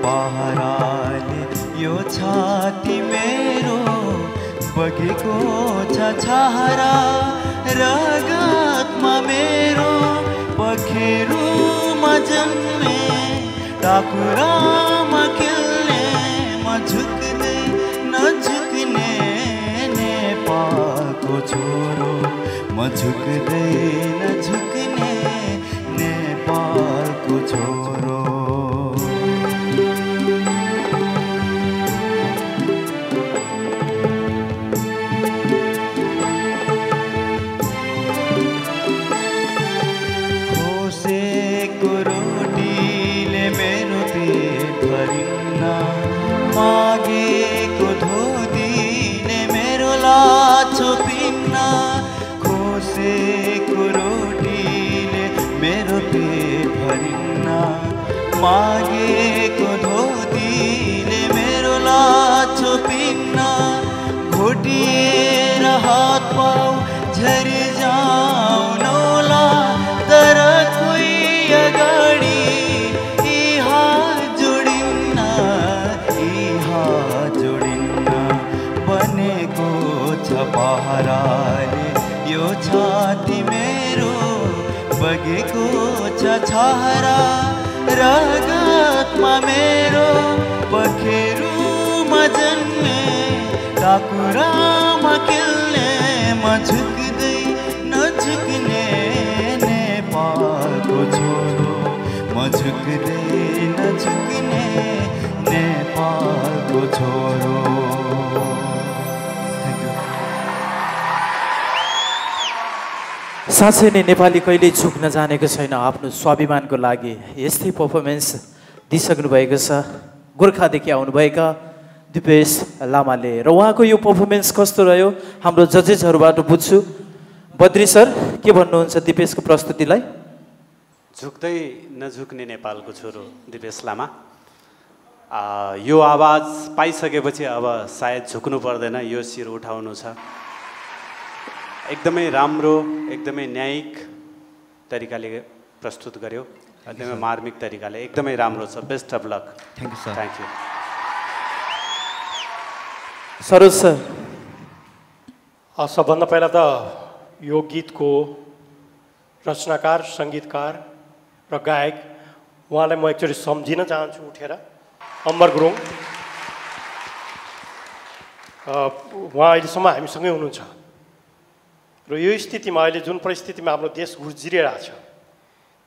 पहराले यो छाती मेरो बगेको छ छाहरा रगतमा मेरो पखेरुमा जन्मे टाकुरामा खेल्ने म झुक्दै नझुक्ने नेपालको छोरो म झुक्दै नझुक्ने नेपालको छोरो मागेको धोतीले मेरो लाछो पिन्न खोसेको रोटीले मेरो पेट भरिन्न मागेको धोतीले मेरो लाछो पिन्न घोटिएर हात पाउ झरी जाउनौला तर कोही अगाडि पहराले यो छाती मेरो बगेको छ छाहरा रगतमा मेरो पखेरुमा जन्मे टाकुरामा खेल्ने म झुक्दै नझुक्ने नेपालको छोरो म झुक्दै नझुक्ने नेपालको छोरो साँच्चै नै नेपाली कहिल्यै झुक्न जानेको छैन आफ्नो स्वाभिमानको लागि यस्तै पर्फर्मेन्स दिइसक्नु भएको छ गोर्खादेखि आउनुभएका दिपेश लामाले र उहाँको यो पर्फर्मेन्स कस्तो रह्यो हाम्रो जजेसहरूबाट बुझ्छु बद्री सर के भन्नुहुन्छ दिपेशको प्रस्तुतिलाई झुक्दै नझुक्ने नेपालको छोरो दिपेश लामा यो आवाज पाइसकेपछि अब सायद झुक्नु पर्दैन यो शिर उठाउनु छ एकदमै राम्रो एकदमै न्यायिक तरिकाले प्रस्तुत गर्यो एकदमै मार्मिक तरिकाले एकदमै राम्रो छ best of lock thank you sir thank you Saroj sir सबभन्दा पहिला त यो गीतको रचनाकार सङ्गीतकार र गायक उहाँलाई म एकचोटि सम्झिन चाहन्छु उठेर अमर गुरुङ उहाँ अहिलेसम्म हामीसँगै हुनुहुन्छ र यो स्थितिमा अहिले जुन परिस्थितिमा हाम्रो देश गुज्रिरहेको छ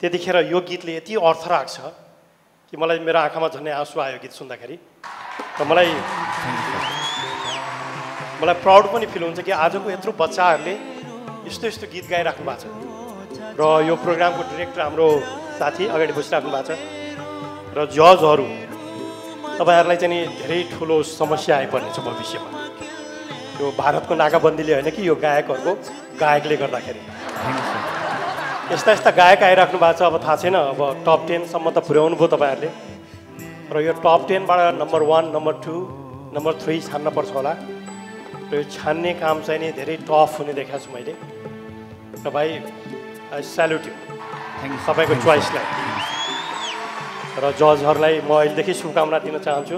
त्यतिखेर यो गीतले यति अर्थ राख्छ कि मलाई मेरो आँखामा झन्डै आँसु आयो गीत सुन्दाखेरि र मलाई प्राउड पनि फिल हुन्छ कि आजको यत्रो बच्चाहरूले यस्तो यस्तो गीत गाइराख्नु भएको छ र यो प्रोग्रामको डिरेक्टर हाम्रो साथी अगाडि बसिराख्नु भएको छ र जजहरू तपाईँहरूलाई चाहिँ नि धेरै ठुलो समस्या आइपर्नेछ भविष्यमा यो भारतको नाकाबन्दीले होइन कि यो गायकहरूको गायकले गर्दाखेरि यस्ता यस्ता गायक आइराख्नु भएको छ अब थाहा छैन अब टप 10 सम्म त पुर्याउनु भयो तपाईँहरूले र यो टप 10 बाट नम्बर 1 नम्बर 2 नम्बर 3 छान्न पर्छ होला र यो छान्ने काम चाहिँ नि धेरै टफ हुने देखाएको छु मैले र भाइ आई स्याल्युट यु तपाईँको चोइसलाई र जजहरूलाई म अहिलेदेखि शुभकामना दिन चाहन्छु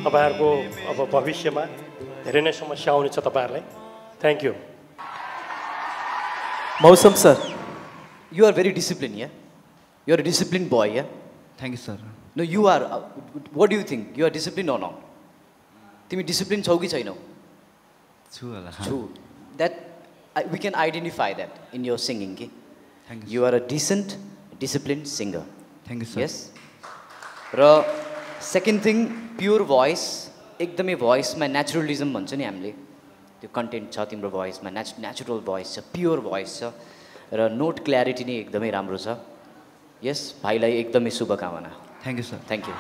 तपाईँहरूको अब भविष्यमा धेरै नै समस्या आउनेछ तपाईँहरूलाई थ्याङ्क यू मौसम sir You are very disciplined, yeah? You are a disciplined boy, yeah? Thank you, sir. No, you are. What do you think? You are disciplined or not? तिमी disciplined छौ कि छैनौ? छु होला. छु. That we can identify that in your singing. Thank you. You are a decent, disciplined singer. Thank you, sir. Yes. र second thing, pure voice. एकदमै voice-मा naturalism भन्छ नि हामीले. त्यो content छ तिम्रो voice-मा natural voice छ, pure voice छ. र नोट क्ल्यारिटी नै एकदमै राम्रो छ यस भाइलाई एकदमै शुभकामना thank you sir thank you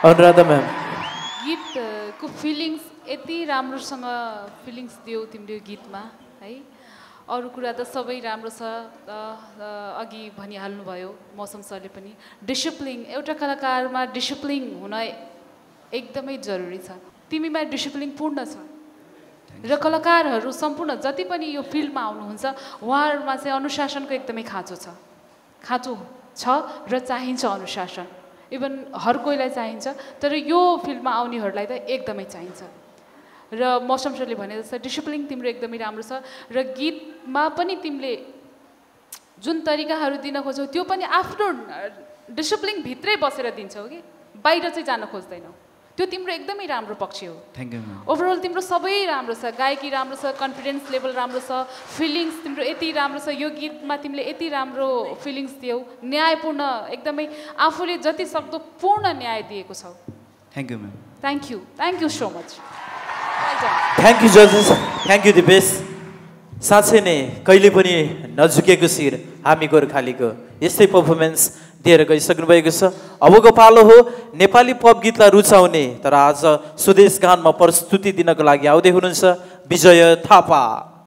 Anuradha ma'am गीतको फिलिङ्स यति राम्रोसँग फिलिङ्स दियौ तिम्रो गीतमा है अरू कुरा त सबै राम्रो छ अघि भनिहाल्नुभयो मौसम सरले पनि डिसिप्लिन एउटा कलाकारमा डिसिप्लिन हुन एकदमै जरुरी छ तिमीमा डिसिप्लिन पूर्ण छ र कलाकारहरू सम्पूर्ण जति पनि यो फिल्डमा आउनुहुन्छ उहाँहरूमा चाहिँ अनुशासनको एकदमै खाँचो छ र चाहिन्छ अनुशासन इभन हर कोहीलाई चाहिन्छ, तर यो फिल्डमा आउनेहरूलाई त एकदमै चाहिन्छ। र मौसम सरले भने जस्तो डिसिप्लिन तिम्रो एकदमै राम्रो छ र गीतमा पनि तिमीले जुन तरिकाहरू दिन खोज्छौ त्यो पनि आफ्नो डिसिप्लिन भित्रै बसेर दिन्छौ कि बाहिर चाहिँ जान खोज्दैनौ, त्यो तिम्रो एकदमै राम्रो पक्ष हो। Thank you ma'am. ओभरअल तिम्रो सबै राम्रो छ, गायकी राम्रो छ, कन्फिडेन्स लेभल राम्रो छ, फिलिङ्स तिम्रो यति राम्रो छ, यो गीतमा तिमीले यति राम्रो फिलिङ्स दियौ, न्यायपूर्ण एकदमै आफूले जति सक्दो पूर्ण न्याय दिएको छौ। Thank you ma'am. Thank you so much. Thank you जजेस, थ्याङ्क यू दिपेश। साँच्चै नै कहिले पनि नझुकेको शिर हामी गोर्खालीको यस्तै पर्फर्मेन्स दिएर गइसक्नु भएको छ। अबको पालो हो नेपाली पप गीतलाई रुचाउने तर आज स्वदेश गानमा प्रस्तुति दिनको लागि आउँदै हुनुहुन्छ विजय थापा।